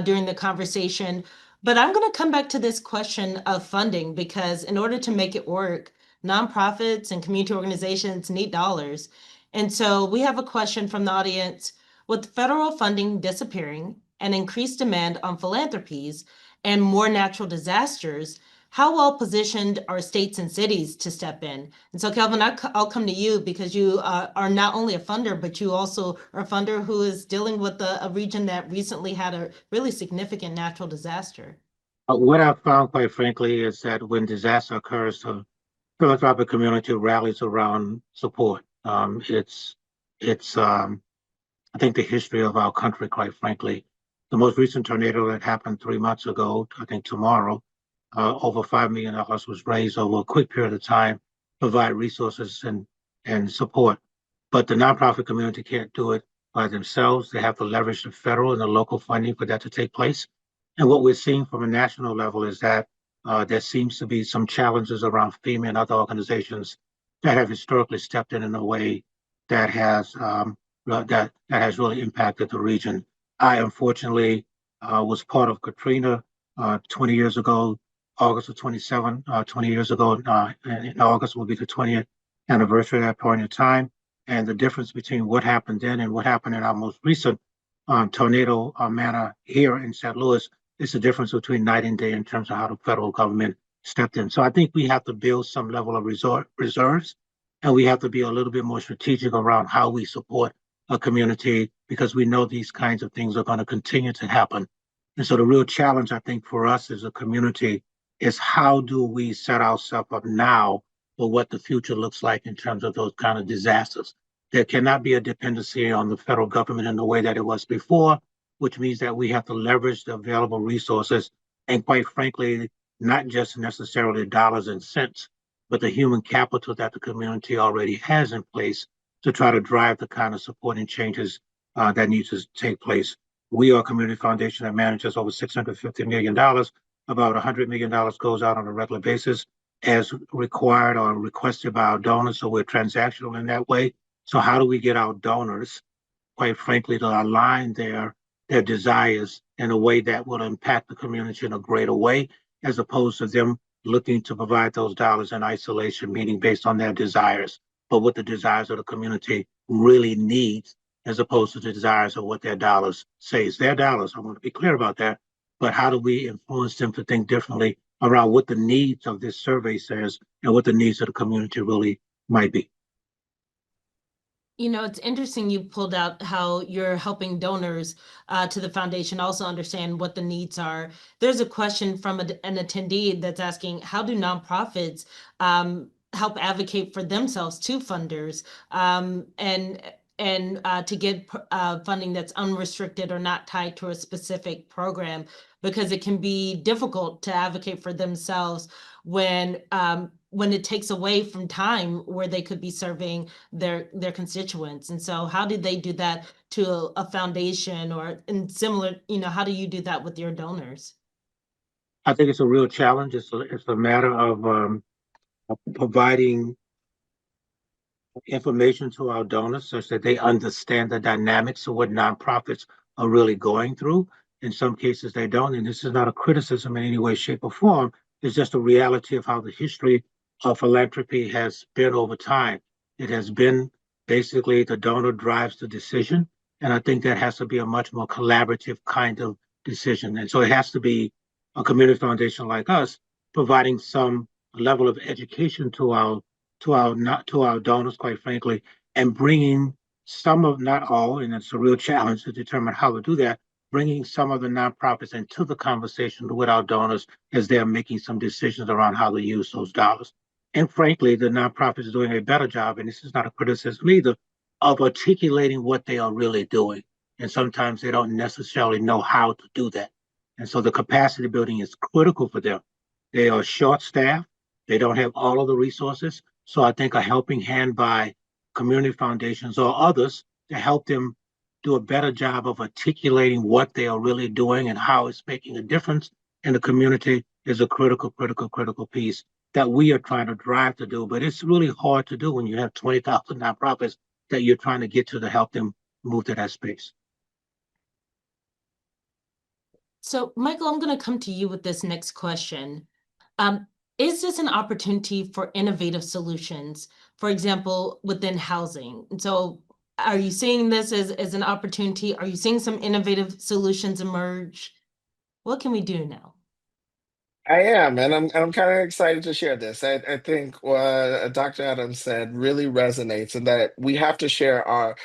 during the conversation. But I'm going to come back to this question of funding, because in order to make it work, nonprofits and community organizations need dollars. And so we have a question from the audience. With federal funding disappearing and increased demand on philanthropies and more natural disasters, how well positioned are states and cities to step in? And so Kelvin, I'll come to you, because you are not only a funder, but you also are a funder who is dealing with a region that recently had a really significant natural disaster. What I've found, quite frankly, is that when disaster occurs, the philanthropic community rallies around support. It's I think the history of our country, quite frankly. The most recent tornado that happened 3 months ago, I think tomorrow, over $5 million was raised over a quick period of time to provide resources and support. But the nonprofit community can't do it by themselves. They have to leverage the federal and the local funding for that to take place. And what we're seeing from a national level is that there seems to be some challenges around FEMA and other organizations that have historically stepped in a way that has really impacted the region. I unfortunately was part of Katrina 20 years ago, August of 20 years ago. In August will be the 20th anniversary at that point in time. And the difference between what happened then and what happened in our most recent tornado manner here in St. Louis is the difference between night and day in terms of how the federal government stepped in. So I think we have to build some level of reserves, and we have to be a little bit more strategic around how we support a community, because we know these kinds of things are going to continue to happen. And so the real challenge, I think, for us as a community is how do we set ourselves up now for what the future looks like in terms of those kind of disasters. There cannot be a dependency on the federal government in the way that it was before, which means that we have to leverage the available resources and, quite frankly, not just necessarily dollars and cents, but the human capital that the community already has in place to try to drive the kind of supporting changes that need to take place. We are a community foundation that manages over $650 million. About $100 million goes out on a regular basis as required or requested by our donors. So we're transactional in that way. So how do we get our donors, quite frankly, to align their desires in a way that will impact the community in a greater way, as opposed to them looking to provide those dollars in isolation, meaning based on their desires, but what the desires of the community really needs, as opposed to the desires of what their dollars say. It's their dollars. I want to be clear about that. But how do we influence them to think differently around what the needs of this survey says and what the needs of the community really might be? You know, it's interesting you pulled out how you're helping donors to the foundation also understand what the needs are. There's a question from an attendee that's asking, how do nonprofits help advocate for themselves to funders and to get funding that's unrestricted or not tied to a specific program? Because it can be difficult to advocate for themselves when it takes away from time where they could be serving their constituents. And so how did they do that to a foundation or in similar, how do you do that with your donors? I think it's a real challenge. It's a matter of providing information to our donors such that they understand the dynamics of what nonprofits are really going through. In some cases, they don't. And this is not a criticism in any way, shape, or form. It's just a reality of how the history of philanthropy has been over time. It has been basically the donor drives the decision. And I think that has to be a much more collaborative kind of decision. And so it has to be a community foundation like us providing some level of education to our donors, quite frankly, and bringing some of, not all, and it's a real challenge to determine how to do that, bringing some of the nonprofits into the conversation with our donors as they're making some decisions around how to use those dollars. And frankly, the nonprofits are doing a better job, and this is not a criticism either, of articulating what they are really doing. And sometimes they don't necessarily know how to do that. And so the capacity building is critical for them. They are short-staffed. They don't have all of the resources. So I think a helping hand by community foundations or others to help them do a better job of articulating what they are really doing and how it's making a difference in the community is a critical piece that we are trying to drive to do. But it's really hard to do when you have 20,000 nonprofits that you're trying to get to help them move to that space. So, Michael, I'm going to come to you with this next question. Is this an opportunity for innovative solutions, for example, within housing? And so are you seeing this as an opportunity? Are you seeing some innovative solutions emerge? What can we do now? I am, and I'm kind of excited to share this. I think what Dr. Adams said really resonates in that we have to show our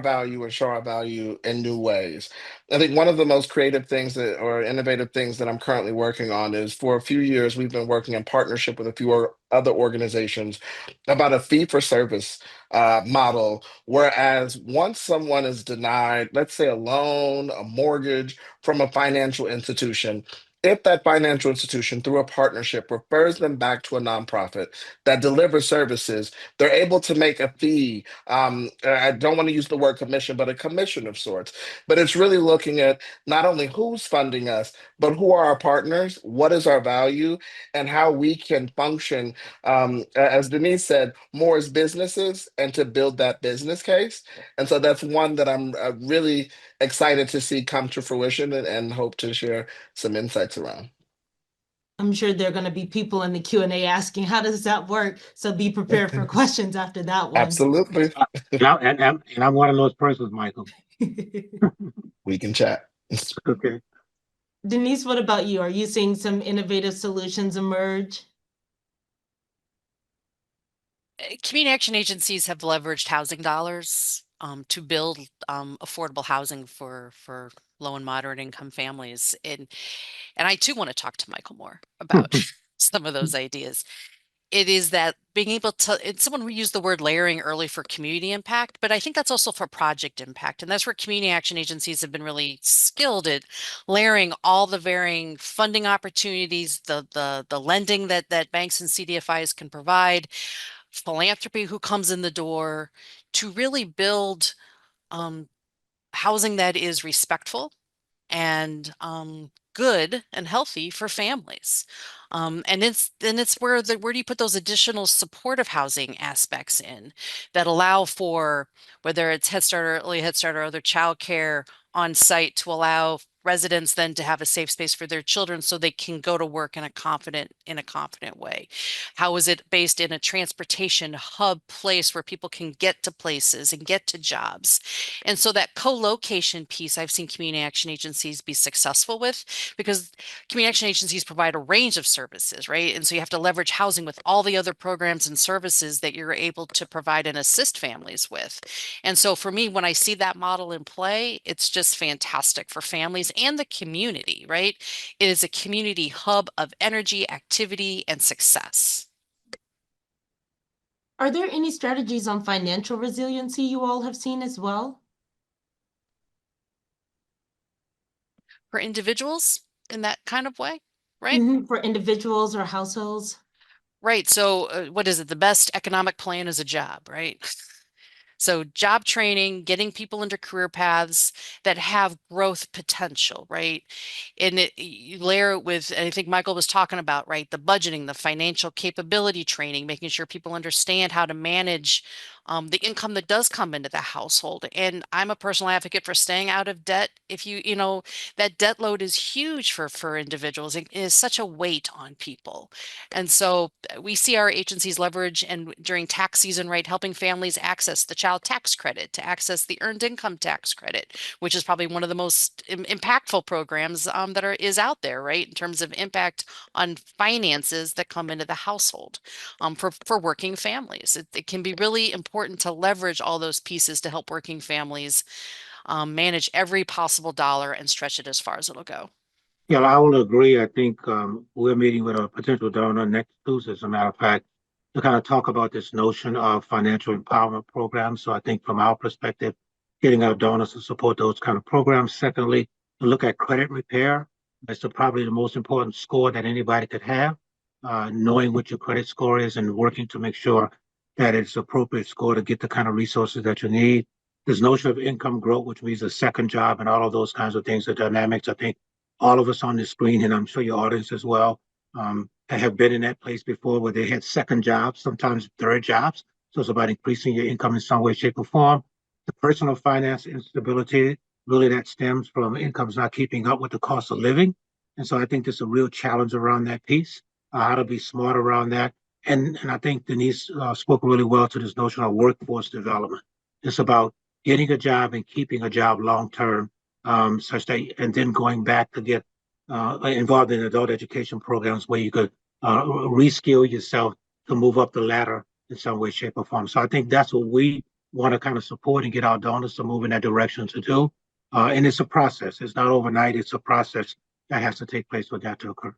value and show our value in new ways. I think one of the most creative things or innovative things that I'm currently working on is for a few years we've been working in partnership with a few other organizations about a fee for service model. Whereas once someone is denied, let's say a loan, a mortgage from a financial institution, if that financial institution, through a partnership, refers them back to a nonprofit that delivers services, they're able to make a fee. I don't want to use the word commission, but a commission of sorts. But it's really looking at not only who's funding us, but who are our partners, what is our value, and how we can function, as Denise said, more as businesses and to build that business case. And so that's one that I'm really excited to see come to fruition and hope to share some insights around. I'm sure there are going to be people in the Q&A asking, how does that work? So be prepared for questions after that one. Absolutely. And I'm one of those persons, Michael. We can chat. Okay. Denise, what about you? Are you seeing some innovative solutions emerge? Community action agencies have leveraged housing dollars to build affordable housing for low and moderate income families. And I too want to talk to Michael more about some of those ideas. it is that being able to, and someone used the word layering early for community impact, but I think that's also for project impact. And that's where community action agencies have been really skilled at layering all the varying funding opportunities, the lending that banks and CDFIs can provide, philanthropy who comes in the door to really build um, housing that is respectful and good and healthy for families. And it's where do you put those additional supportive housing aspects in that allow for whether it's Head Start or early Head Start or other childcare on site to allow residents then to have a safe space for their children so they can go to work in a confident way. How is it based in a transportation hub place where people can get to places and get to jobs? And so that co-location piece I've seen community action agencies be successful with because community action agencies provide a range of services, right? And so you have to leverage housing with all the other programs and services that you're able to provide and assist families with. And so for me, when I see that model in play, it's just fantastic for families and the community, right? It is a community hub of energy, activity, and success. Are there any strategies on financial resiliency you all have seen as well? For individuals in that kind of way, right? For individuals or households? Right. So, what is it? The best economic plan is a job, right? So, job training, getting people into career paths that have growth potential, right? And you layer it with, and I think Michael was talking about, right? The budgeting, the financial capability training, making sure people understand how to manage the income that does come into the household. And I'm a personal advocate for staying out of debt. If that debt load is huge for individuals. It is such a weight on people. And so we see our agencies leverage and during tax season, right, helping families access the child tax credit, to access the earned income tax credit, which is probably one of the most impactful programs that is out there, right, in terms of impact on finances that come into the household for working families. It can be really important to leverage all those pieces to help working families manage every possible dollar and stretch it as far as it'll go. Yeah, I will agree. I think we're meeting with a potential donor next Tuesday, as a matter of fact, to kind of talk about this notion of financial empowerment programs. So I think from our perspective, getting our donors to support those kind of programs. Secondly, to look at credit repair. That's probably the most important score that anybody could have, knowing what your credit score is and working to make sure that it's appropriate score to get the kind of resources that you need. This notion of income growth, which means a second job and all of those kinds of things, the dynamics, I think all of us on the screen, and I'm sure your audience as well, have been in that place before where they had second jobs, sometimes third jobs. So it's about increasing your income in some way, shape, or form. The personal finance instability, really that stems from incomes not keeping up with the cost of living. And so I think there's a real challenge around that piece, how to be smart around that. And I think Denise spoke really well to this notion of workforce development. It's about getting a job and keeping a job long term, such that, and then going back to get involved in adult education programs where you could reskill yourself to move up the ladder in some way, shape, or form. So I think that's what we want to kind of support and get our donors to move in that direction to do. And it's a process. It's not overnight. It's a process that has to take place for that to occur.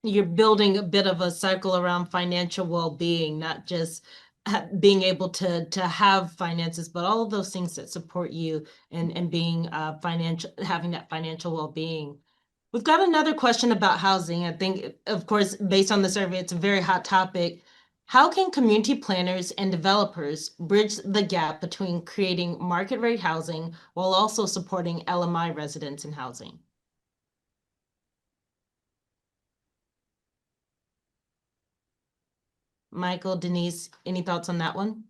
You're building a bit of a cycle around financial well-being, not just being able to have finances, but all of those things that support you and being financial, having that financial well-being. We've got another question about housing. I think, of course, based on the survey, it's a very hot topic. How can community planners and developers bridge the gap between creating market rate housing while also supporting LMI residents in housing? Michael, Denise, any thoughts on that one?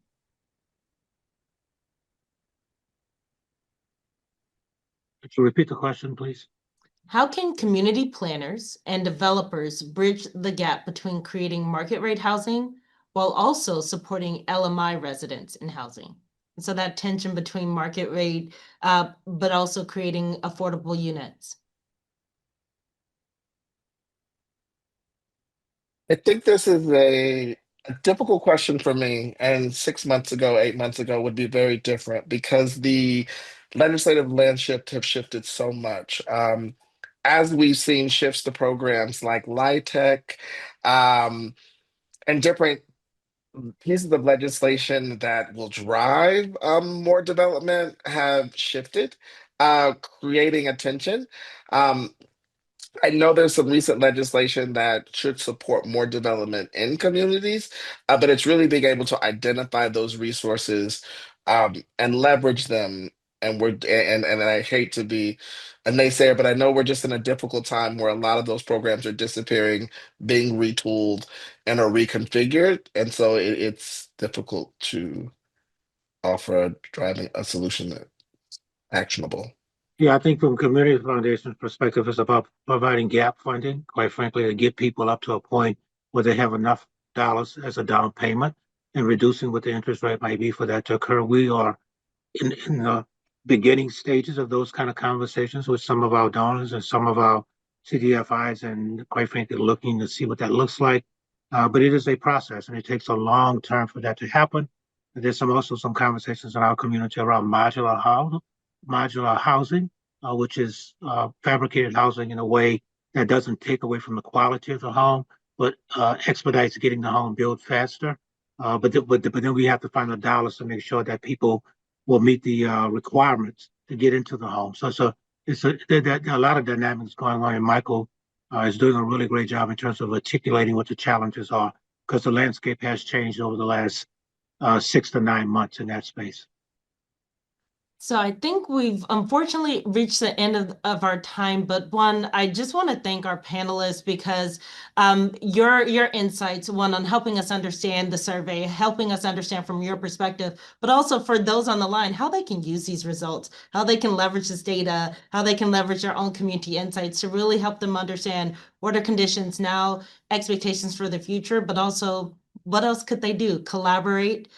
Could you repeat the question, please? How can community planners and developers bridge the gap between creating market rate housing while also supporting LMI residents in housing? And so that tension between market rate, but also creating affordable units. I think this is a difficult question for me, and 6 months ago, 8 months ago would be very different because the legislative landscape have shifted so much. As we've seen shifts to programs like LIHTC, and different pieces of legislation that will drive more development have shifted, creating attention. Um, I know there's some recent legislation that should support more development in communities, but it's really being able to identify those resources and leverage them. And I hate to be a naysayer, but I know we're just in a difficult time where a lot of those programs are disappearing, being retooled, and are reconfigured, and so it's difficult to offer driving a solution that's actionable. Yeah, I think from community foundation's perspective, it's about providing gap funding, quite frankly, to get people up to a point where they have enough dollars as a down payment and reducing what the interest rate might be for that to occur. We are in the beginning stages of those kind of conversations with some of our donors and some of our CDFIs, and quite frankly, looking to see what that looks like. But it is a process, and it takes a long term for that to happen. And there's also some conversations in our community around modular housing, which is fabricated housing in a way that doesn't take away from the quality of the home, but expedites getting the home built faster. But then we have to find the dollars to make sure that people will meet the requirements to get into the home. There are a lot of dynamics going on, and Michael is doing a really great job in terms of articulating what the challenges are, because the landscape has changed over the last 6 to 9 months in that space. So I think we've unfortunately reached the end of our time, but one, I just want to thank our panelists because your insights, one, on helping us understand the survey, helping us understand from your perspective, but also for those on the line, how they can use these results, how they can leverage this data, how they can leverage their own community insights to really help them understand what are conditions now, expectations for the future, but also what else could they do? Collaborate,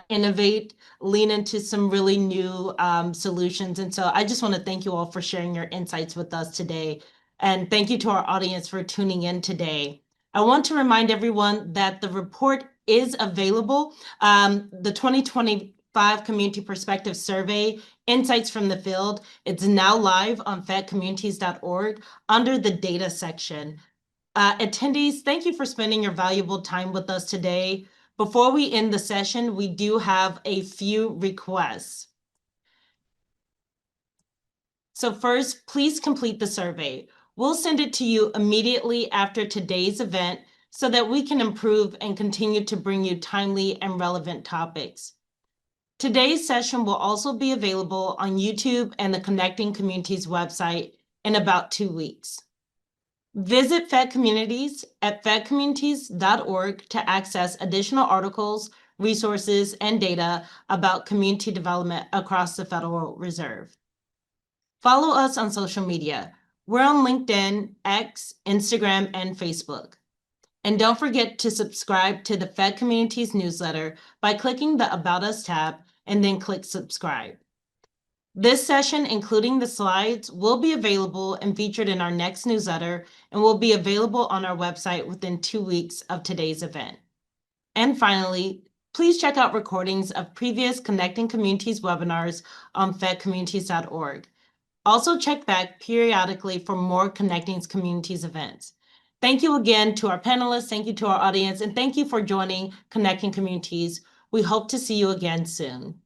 innovate, lean into some really new solutions. And so I just want to thank you all for sharing your insights with us today. And thank you to our audience for tuning in today. I want to remind everyone that the report is available. The 2025 Community Perspective Survey, Insights from the Field, it's now live on fedcommunities.org under the data section. Attendees, thank you for spending your valuable time with us today. Before we end the session, we do have a few requests. So first, please complete the survey. We'll send it to you immediately after today's event so that we can improve and continue to bring you timely and relevant topics. Today's session will also be available on YouTube and the Connecting Communities website in about 2 weeks. Visit Fed Communities at fedcommunities.org to access additional articles, resources, and data about community development across the Federal Reserve. Follow us on social media. We're on LinkedIn, X, Instagram, and Facebook. And don't forget to subscribe to the Fed Communities newsletter by clicking the About Us tab and then click subscribe. This session, including the slides, will be available and featured in our next newsletter and will be available on our website within 2 weeks of today's event. And finally, please check out recordings of previous Connecting Communities webinars on fedcommunities.org. Also check back periodically for more Connecting Communities events. Thank you again to our panelists, thank you to our audience, and thank you for joining Connecting Communities. We hope to see you again soon.